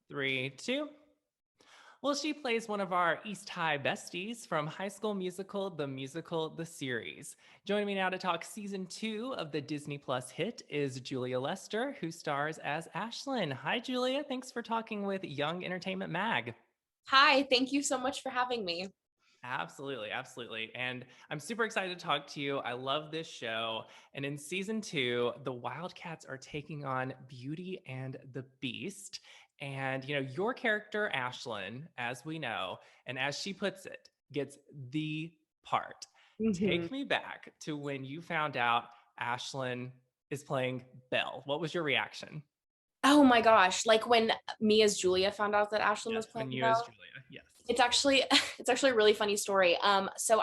Three, two. Well, she plays one of our East High besties from High School Musical, the series. Joining me now to talk season 2 of the Disney Plus hit is Julia Lester, who stars as Ashlyn. Hi, Julia. Thanks for talking with Young Entertainment Mag. Hi, thank you so much for having me. Absolutely, absolutely. And I'm super excited to talk to you. I love this show. And in season 2, the Wildcats are taking on Beauty and the Beast. And, your character, Ashlyn, as we know, and as she puts it, gets the part. Mhm. Take me back to when you found out Ashlyn is playing Belle. What was your reaction? Oh my gosh, like when me as Julia found out that Ashlyn Yes, was when playing you as Belle. Julia. Yes. It's actually it's actually a really funny story. So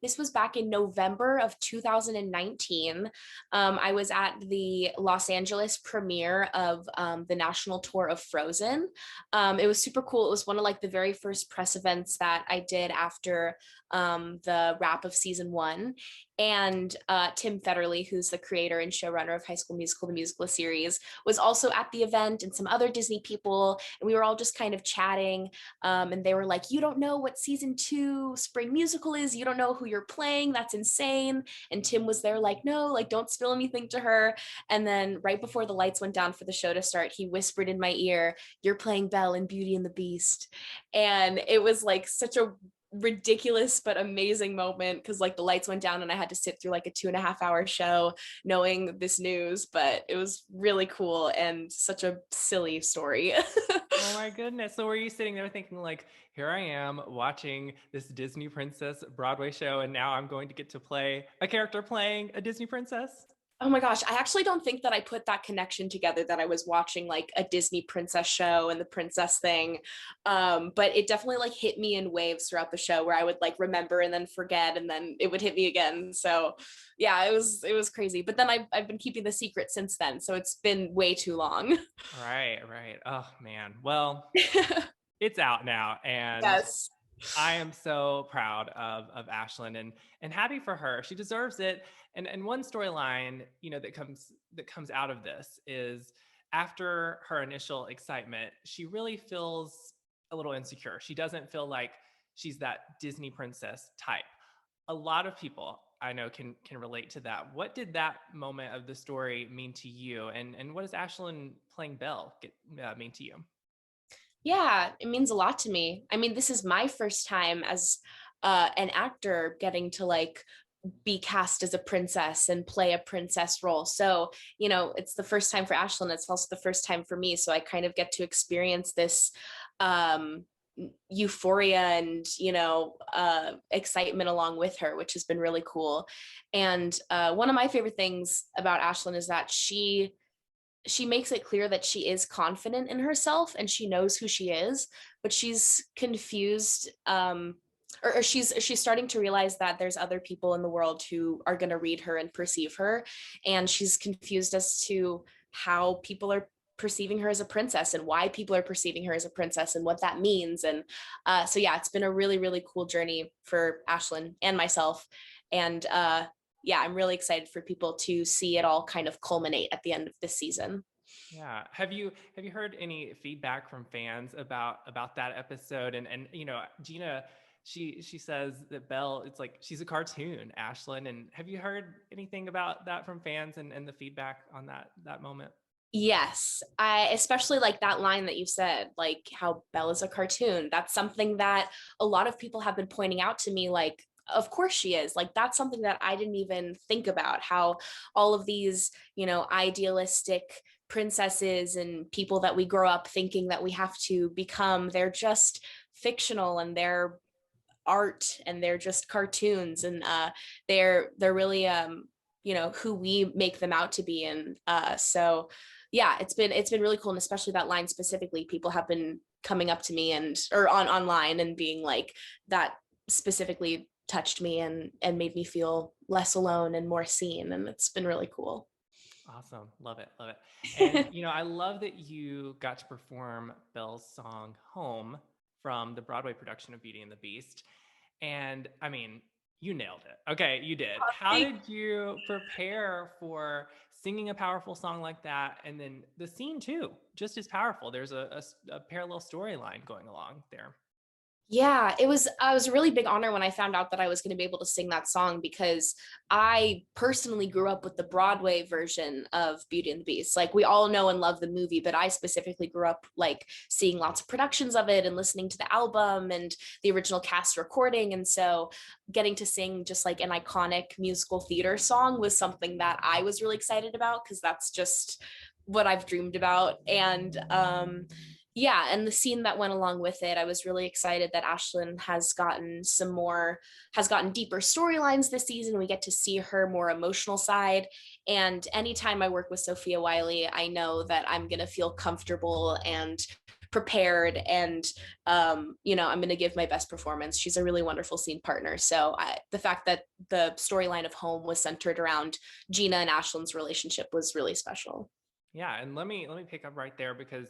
this was back in November of 2019. I was at the Los Angeles premiere of the national tour of Frozen. It was super cool. It was one of like the very first press events that I did after the wrap of season one. And Tim Federle, who's the creator and showrunner of High School Musical, the musical series, was also at the event, and some other Disney people. And we were all just kind of chatting. And they were like, "You don't know what season two spring musical is. You don't know who you're playing. That's insane." And Tim was there, like, "No, like, don't spill anything to her." And then right before the lights went down for the show to start, he whispered in my ear, "You're playing Belle in Beauty and the Beast." And it was like such a ridiculous but amazing moment because like the lights went down and I had to sit through like a 2.5 hour show knowing this news, but it was really cool and such a silly story. Oh my goodness. So were you sitting there thinking like, here I am watching this Disney princess Broadway show and now I'm going to get to play a character playing a Disney princess? Oh my gosh, I actually don't think that I put that connection together that I was watching like a Disney princess show and the princess thing. But it definitely like hit me in waves throughout the show where I would like remember and then forget and then it would hit me again. So yeah, it was crazy. But then I've been keeping the secret since then. So it's been way too long. Right, right. Oh man. Well, it's out now and Yes. I am so proud of Ashlyn and happy for her. She deserves it. And one storyline, that comes out of this is after her initial excitement, she really feels a little insecure. She doesn't feel like she's that Disney princess type. A lot of people I know can relate to that. What did that moment of the story mean to you? And what does Ashlyn playing Belle mean to you? Yeah, it means a lot to me. I mean, this is my first time as an actor getting to like be cast as a princess and play a princess role. So, it's the first time for Ashlyn. It's also the first time for me. So I kind of get to experience this um, euphoria and, excitement along with her, which has been really cool. And one of my favorite things about Ashlyn is that she makes it clear that she is confident in herself and she knows who she is, but she's confused, or she's starting to realize that there's other people in the world who are going to read her and perceive her, and she's confused as to how people are perceiving her as a princess and why people are perceiving her as a princess and what that means. And so yeah, it's been a really really cool journey for Ashlyn and myself. And yeah, I'm really excited for people to see it all kind of culminate at the end of this season. Yeah. Have you heard any feedback from fans about that episode? And Gina, she says that Belle, it's like she's a cartoon, Ashlyn. And have you heard anything about that from fans and the feedback on that moment? Yes, I especially like that line that you said, like how Belle is a cartoon. That's something that a lot of people have been pointing out to me, like, of course she is. Like, that's something that I didn't even think about, how all of these, idealistic princesses and people that we grow up thinking that we have to become, they're just fictional and they're art and they're just cartoons, and they're really who we make them out to be. And so yeah, it's been really cool, and especially that line specifically, people have been coming up to me and or on online and being like, that specifically touched me and made me feel less alone and more seen, and it's been really cool. Awesome. Love it. Love it. And I love that you got to perform Belle's song Home from the Broadway production of Beauty and the Beast. And I mean, You nailed it. Okay, you did. How did you prepare for singing a powerful song like that? And then the scene too, just as powerful. There's a parallel storyline going along there. Yeah, I was a really big honor when I found out that I was going to be able to sing that song because I personally grew up with the Broadway version of Beauty and the Beast. Like we all know and love the movie, but I specifically grew up like seeing lots of productions of it and listening to the album and the original cast recording. And so getting to sing just like an iconic musical theater song was something that I was really excited about because that's just what I've dreamed about. And yeah, and the scene that went along with it, I was really excited that Ashlyn has gotten deeper storylines this season. We get to see her more emotional side. And anytime I work with Sophia Wiley, I know that I'm going to feel comfortable and prepared and I'm going to give my best performance. She's a really wonderful scene partner. So the fact that the storyline of Home was centered around Gina and Ashlyn's relationship was really special. Yeah, and let me pick up right there because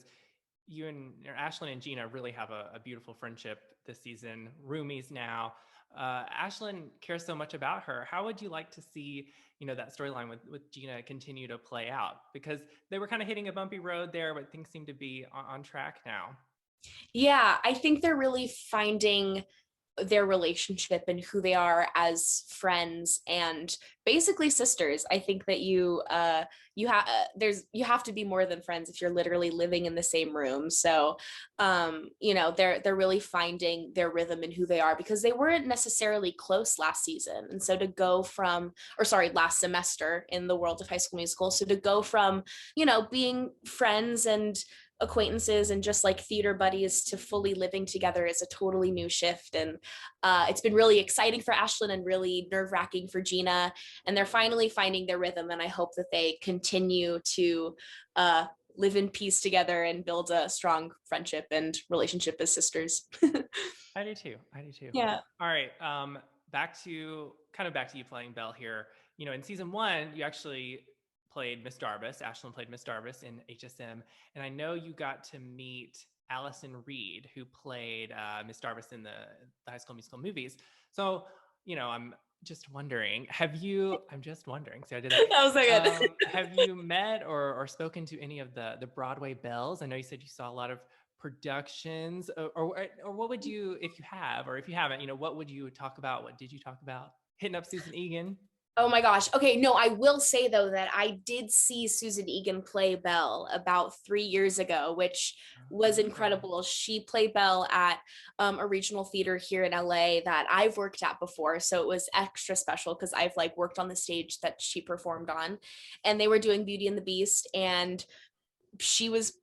you and Ashlyn and Gina really have a beautiful friendship this season. Roomies now. Ashlyn cares so much about her. How would you like to see, that storyline with Gina continue to play out? Because they were kind of hitting a bumpy road there, but things seem to be on track now. Yeah, I think they're really finding their relationship and who they are as friends and basically sisters. I think that you have to be more than friends if you're literally living in the same room. So they're really finding their rhythm and who they are because they weren't necessarily close last season. And so to go from or sorry, last semester in the world of High School Musical. So to go from, being friends and acquaintances and just like theater buddies to fully living together is a totally new shift. And it's been really exciting for Ashlyn and really nerve-wracking for Gina. And they're finally finding their rhythm. And I hope that they continue to live in peace together and build a strong friendship and relationship as sisters. I do too. I do too. Yeah. All right. Back to you playing Belle here. In season one, you actually played Miss Darbus. Ashlyn played Miss Darbus in HSM, and I know you got to meet Allison Reed, who played Miss Darbus in the High School Musical movies. So, I'm just wondering, I'm just wondering. See, I did that. That was so good. Have you met or spoken to any of the Broadway belles? I know you said you saw a lot of productions, or what would you, if you have, or if you haven't, what would you talk about? What did you talk about? Hitting up Susan Egan? Oh my gosh. Okay, no, I will say though that I did see Susan Egan play Belle about 3 years ago, which was Oh, incredible. She played Belle at a regional theater here in LA that I've worked at before, so it was extra special because I've like worked on the stage that she performed on, and they were doing Beauty and the Beast, and she was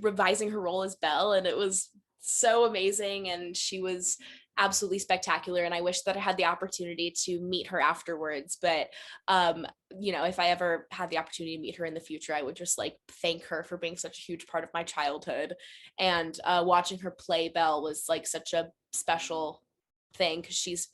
revising her role as Belle, and it was so amazing, and she was absolutely spectacular. And I wish that I had the opportunity to meet her afterwards, but um if I ever had the opportunity to meet her in the future, I would just like thank her for being such a huge part of my childhood. And watching her play Belle was like such a special thing because she's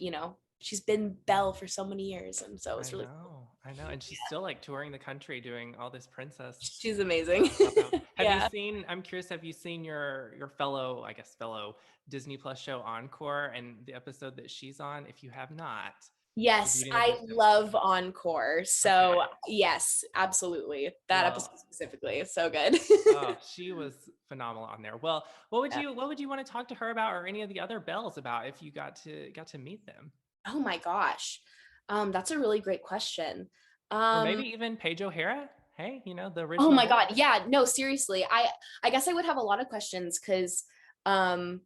been Belle for so many years, and so it was really cool. I know, and she's still like touring the country doing all this princess She's amazing. stuff now. Have you Yeah. seen? I'm curious. Have you seen your fellow, I guess, fellow Disney Plus show Encore and the episode that she's on? If you have not, the Yes, Beauty and the I Beast love episode. Encore. So, Okay, yes, absolutely. That well, episode specifically is so good. oh, she was phenomenal on there. Well, Yeah. what would you want to talk to her about, or any of the other Bells about, if you got to meet them, Oh my gosh. That's a really great question. or maybe Um, even Paige O'Hara? Hey, the oh original my voice. God. Yeah, no, seriously. I guess I would have a lot of questions because um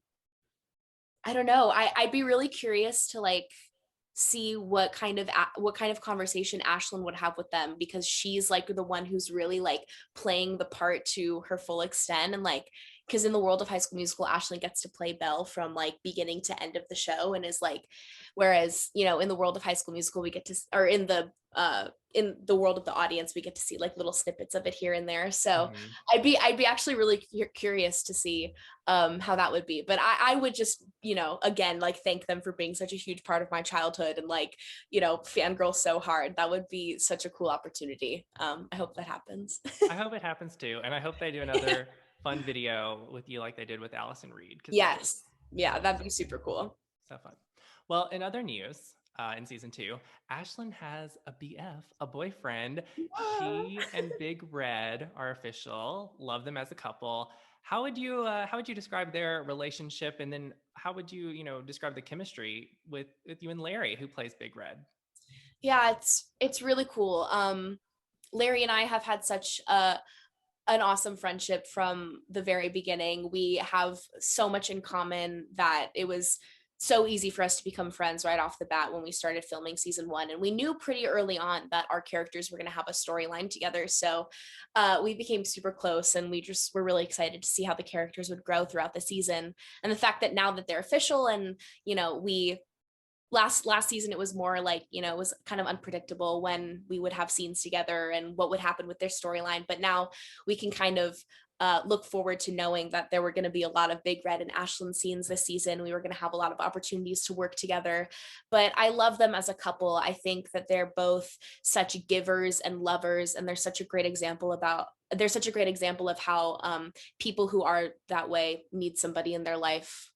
I don't know. I'd be really curious to like see what kind of conversation Ashlyn would have with them because she's like the one who's really like playing the part to her full extent. And like because in the world of High School Musical, Ashlyn gets to play Belle from like beginning to end of the show and is like, whereas in the world of High School Musical we get to or in the world of the audience we get to see like little snippets of it here and there. So Mhm. I'd be actually really curious to see how that would be. But I would just, again, like thank them for being such a huge part of my childhood and like, fangirl so hard. That would be such a cool opportunity. I hope that happens. I hope it happens too, and I hope they do another fun video with you like they did with Allison Reed, because Yes. that Yeah, was that'd be super cool. so fun. Well, in other news, in season 2, Ashlyn has a BF, a boyfriend. Ah. She and Big Red are official. Love them as a couple. How would you describe their relationship, and then how would you describe the chemistry with you and Larry, who plays Big Red? Yeah, it's really cool. Larry and I have had such an awesome friendship from the very beginning. We have so much in common that it was so easy for us to become friends right off the bat when we started filming season 1, and we knew pretty early on that our characters were going to have a storyline together. So we became super close, and we just were really excited to see how the characters would grow throughout the season. And the fact that now that they're official, and we last season it was more like, it was kind of unpredictable when we would have scenes together and what would happen with their storyline, but now we can kind of look forward to knowing that there were going to be a lot of Big Red and Ashlyn scenes this season. We were going to have a lot of opportunities to work together, but I love them as a couple. I think that they're both such givers and lovers, and they're such a great example of how people who are that way need somebody in their life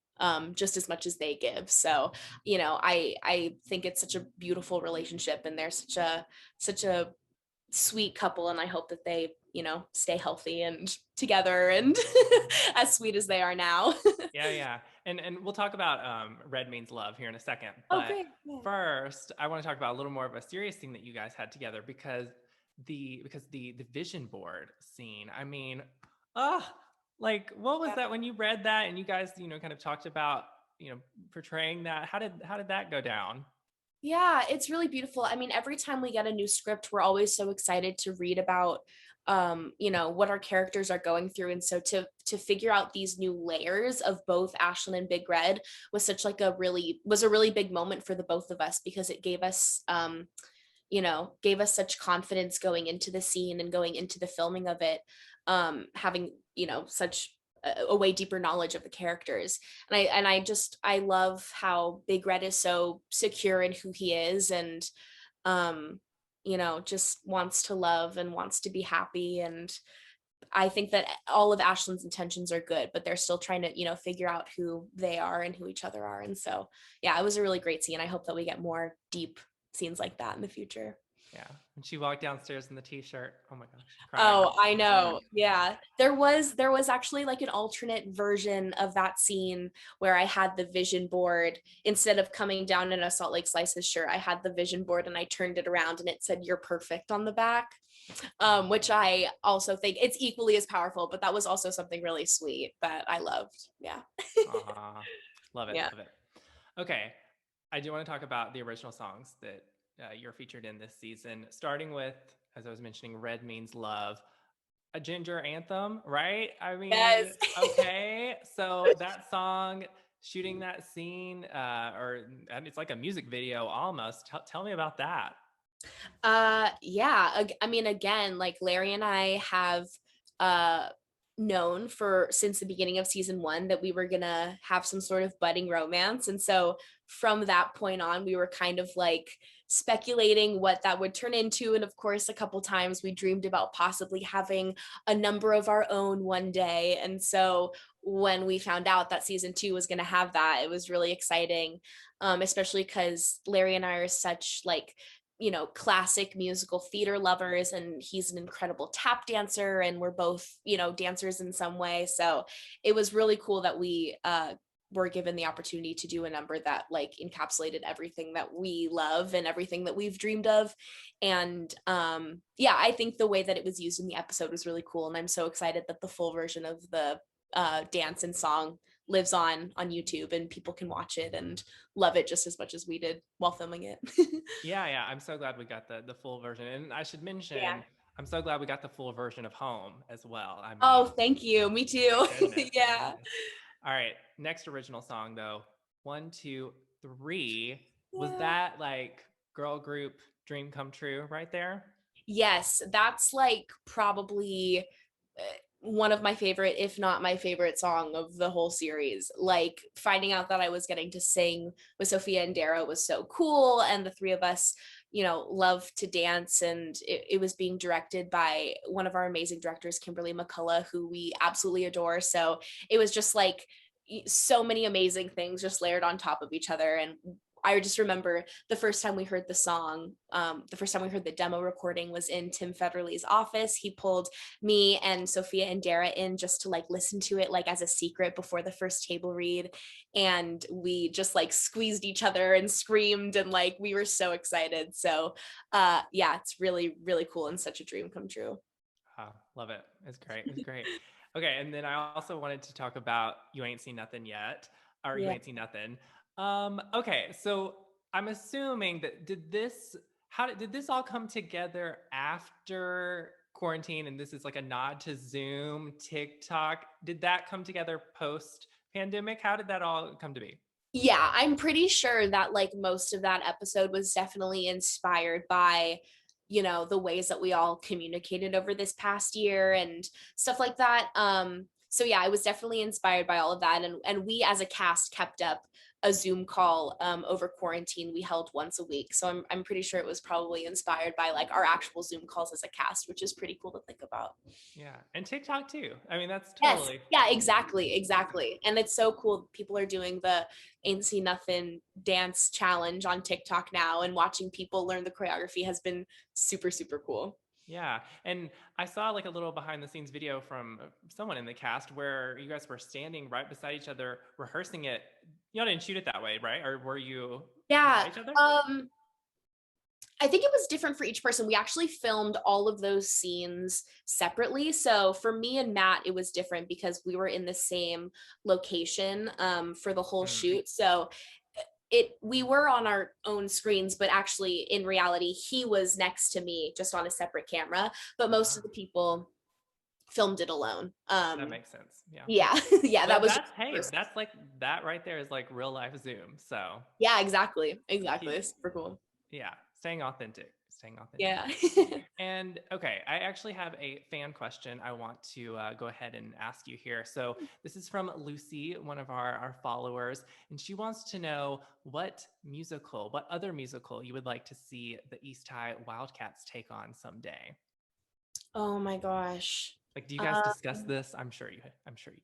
just as much as they give. So, I think it's such a beautiful relationship, and they're such a sweet couple, and I hope that they, stay healthy and together and as sweet as they are now. Yeah, yeah. And we'll talk about Red Means Love here in a second. Oh, But great. Yeah. first, I want to talk about a little more of a serious thing that you guys had together, because the vision board scene. I mean, ah, like what was Yeah. that when you read that and you guys, kind of talked about, portraying that? How did that go down? Yeah, it's really beautiful. I mean, every time we get a new script, we're always so excited to read about what our characters are going through. And so to figure out these new layers of both Ashlyn and Big Red was a really big moment for the both of us, because it gave us such confidence going into the scene and going into the filming of it, having, such a way deeper knowledge of the characters. And I love how Big Red is so secure in who he is, and um, just wants to love and wants to be happy. And I think that all of Ashlyn's intentions are good, but they're still trying to, figure out who they are and who each other are. And so, yeah, it was a really great scene. I hope that we get more deep scenes like that in the future. Yeah. When she walked downstairs in the t-shirt. Oh my gosh, crying. Oh, I know. Yeah. There was actually like an alternate version of that scene where I had the vision board instead of coming down in a Salt Lake Slices shirt. I had the vision board and I turned it around and it said "You're perfect" on the back. Which I also think it's equally as powerful, but that was also something really sweet that I loved. Yeah. Love it, Yeah. love it. Okay, I do want to talk about the original songs that you're featured in this season, starting with, as I was mentioning, Red Means Love, a ginger anthem, right? I mean, Yes. okay, so that song, shooting that scene, and it's like a music video almost. Tell me about that. Yeah. I mean, again, like Larry and I have uh known for since the beginning of season 1 that we were gonna have some sort of budding romance. And so from that point on, we were kind of like speculating what that would turn into. And of course, a couple times we dreamed about possibly having a number of our own one day. And so when we found out that season 2 was gonna have that, it was really exciting. Especially because Larry and I are such like classic musical theater lovers, and he's an incredible tap dancer, and we're both, dancers in some way. So it was really cool that we were given the opportunity to do a number that like encapsulated everything that we love and everything that we've dreamed of. And yeah, I think the way that it was used in the episode was really cool. And I'm so excited that the full version of the dance and song lives on YouTube, and people can watch it and love it just as much as we did while filming it. Yeah, yeah, I'm so glad we got the full version, and I should Yeah. mention, I'm so glad we got the full version of Home as well. I Oh, mean, thank you. Me my too. goodness, my Yeah. goodness. All right, next original song though, One, Two, Three. Was Yeah. that like girl group dream come true right there? Yes, that's like probably uh, one of my favorite, if not my favorite song of the whole series. Like finding out that I was getting to sing with Sophia and Dara was so cool. And the three of us, love to dance. And it was being directed by one of our amazing directors, Kimberly McCullough, who we absolutely adore. So it was just like so many amazing things just layered on top of each other. And I just remember the first time we heard the song, the first time we heard the demo recording was in Tim Federle's office. He pulled me and Sophia and Dara in just to like listen to it like as a secret before the first table read. And we just like squeezed each other and screamed, and like we were so excited. So yeah, it's really, really cool and such a dream come true. Oh, love it. It's great. It's great. Okay, and then I also wanted to talk about You Ain't Seen Nothing Yet, or You Yeah. Ain't Seen Nothing. Okay, so I'm assuming that did this all come together after quarantine, and this is like a nod to Zoom, TikTok? Did that come together post pandemic? How did that all come to be? Yeah, I'm pretty sure that like most of that episode was definitely inspired by, you know, the ways that we all communicated over this past year and stuff like that. So yeah, I was definitely inspired by all of that, and we as a cast kept up a Zoom call over quarantine we held once a week. So I'm pretty sure it was probably inspired by like our actual Zoom calls as a cast, which is pretty cool to think about. Yeah, and TikTok too. I mean, that's Yes. totally. Yeah, exactly. Exactly. And it's so cool. People are doing the Ain't See Nothing dance challenge on TikTok now, and watching people learn the choreography has been super, super cool. Yeah, and I saw like a little behind the scenes video from someone in the cast where you guys were standing right beside each other rehearsing it. Y'all didn't shoot it that way, right? Or were you Yeah. beside each other? I think it was different for each person. We actually filmed all of those scenes separately. So for me and Matt, it was different because we were in the same location for the whole Mm. shoot. So we were on our own screens, but actually in reality, he was next to me just on a separate camera. But most of Ah, the people filmed it alone. that makes sense. Yeah. Yeah, yeah, that But was just that's, hey, first. that's like that right there is like real life Zoom. So Yeah, exactly, exactly. keep, It's super cool. yeah, staying authentic, staying authentic. Yeah. And okay, I actually have a fan question I want to go ahead and ask you here. So this is from Lucy, one of our followers, and she wants to know what other musical you would like to see the East High Wildcats take on someday. Oh my gosh. Like, do you guys Uh, discuss this? I'm sure you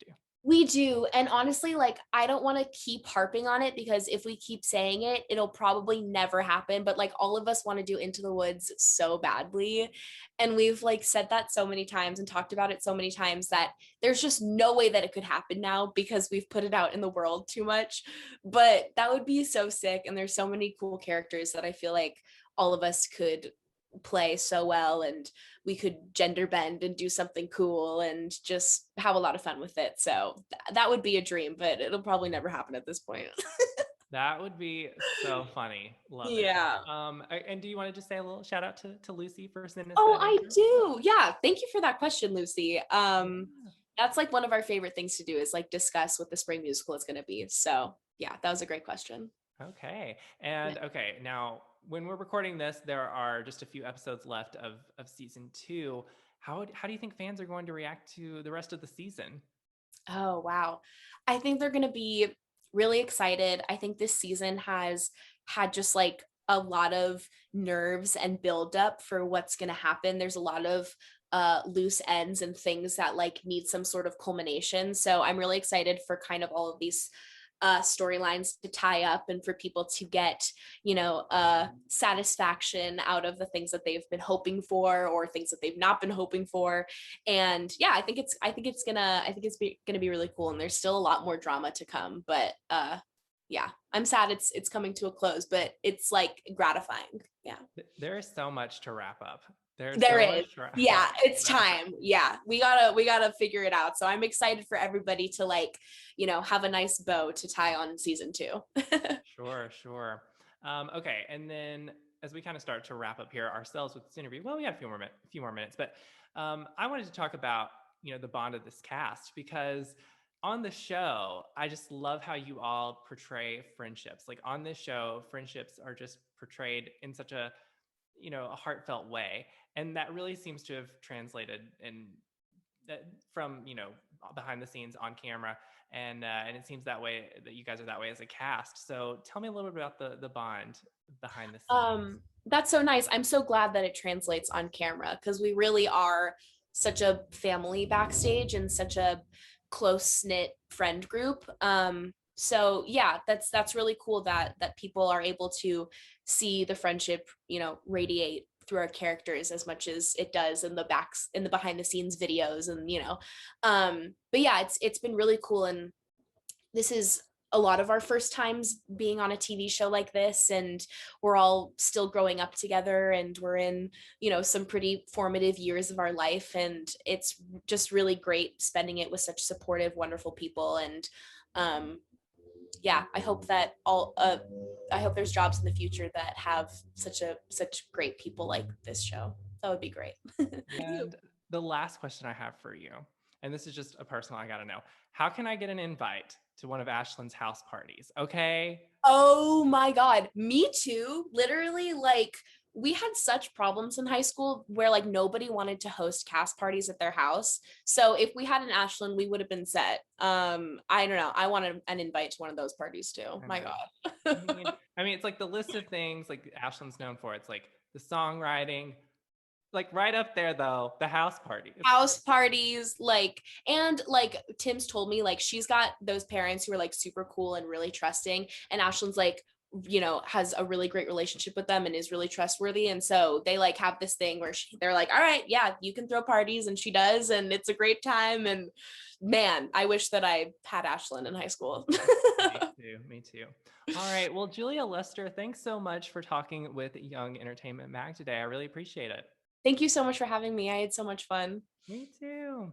do. We do. And honestly, like, I don't want to keep harping on it because if we keep saying it, it'll probably never happen. But like, all of us want to do Into the Woods so badly. And we've like said that so many times and talked about it so many times that there's just no way that it could happen now because we've put it out in the world too much. But that would be so sick. And there's so many cool characters that I feel like all of us could play so well, and we could gender bend and do something cool and just have a lot of fun with it. So that would be a dream, but it'll probably never happen at this point. That would be so funny. Love it. Yeah. And do you want to just say a little shout out to Lucy for sending us Oh, that I answer? do. Yeah. Thank you for that question, Lucy. Yeah. That's like one of our favorite things to do is like discuss what the spring musical is going to be. So yeah, that was a great question. Okay. Yeah. And okay, now when we're recording this, there are just a few episodes left of season two. How do you think fans are going to react to the rest of the season? Oh, wow. I think they're going to be really excited. I think this season has had just like a lot of nerves and buildup for what's going to happen. There's a lot of loose ends and things that like need some sort of culmination. So I'm really excited for kind of all of these storylines to tie up and for people to get, you know, satisfaction out of the things that they've been hoping for or things that they've not been hoping for. And yeah, I think it's gonna be really cool. And there's still a lot more drama to come, but yeah, I'm sad it's coming to a close, but it's like gratifying. Yeah. There is so much to wrap up. There's There so is. much to wrap Yeah, up. it's So. time. Yeah. We gotta figure it out. So I'm excited for everybody to like, you know, have a nice bow to tie on season two. Sure, sure. Okay, and then as we kind of start to wrap up here ourselves with this interview, well, we got a few more minutes, but I wanted to talk about the bond of this cast because on the show, I just love how you all portray friendships. Like on this show, friendships are just portrayed in such a heartfelt way, and that really seems to have translated in that from behind the scenes on camera, and it seems that way that you guys are that way as a cast. So tell me a little bit about the bond behind the scenes. That's so nice. I'm so glad that it translates on camera because we really are such a family backstage and such a close knit friend group. So yeah, that's really cool that people are able to see the friendship, you know, radiate through our characters as much as it does in the behind the scenes videos, and you know, but yeah, it's been really cool. And this is a lot of our first times being on a TV show like this, and we're all still growing up together, and we're in, you know, some pretty formative years of our life, and it's just really great spending it with such supportive, wonderful people. And um yeah, I hope that I hope there's jobs in the future that have such great people like this show. That would be great. And the last question I have for you, and this is just a personal, I gotta know. How can I get an invite to one of Ashlyn's house parties? Okay. Oh my God, me too. Literally, like, we had such problems in high school where like nobody wanted to host cast parties at their house. So if we had an Ashland, we would have been set. I don't know. I want an invite to one of those parties too. I My know. God. I mean, it's like the list of things like Ashlyn's known for. It's like the songwriting, like right up there though, the house party. It's House parties, like, and like Tim's told me, like, she's got those parents who are like super cool and really trusting, and Ashland's like, you know, has a really great relationship with them and is really trustworthy. And so they like have this thing where they're like, all right, yeah, you can throw parties, and she does, and it's a great time. And man, I wish that I had Ashland in high school. me too. Me too. All right. Well, Julia Lester, thanks so much for talking with Young Entertainment Mag today. I really appreciate it. Thank you so much for having me. I had so much fun. Me too.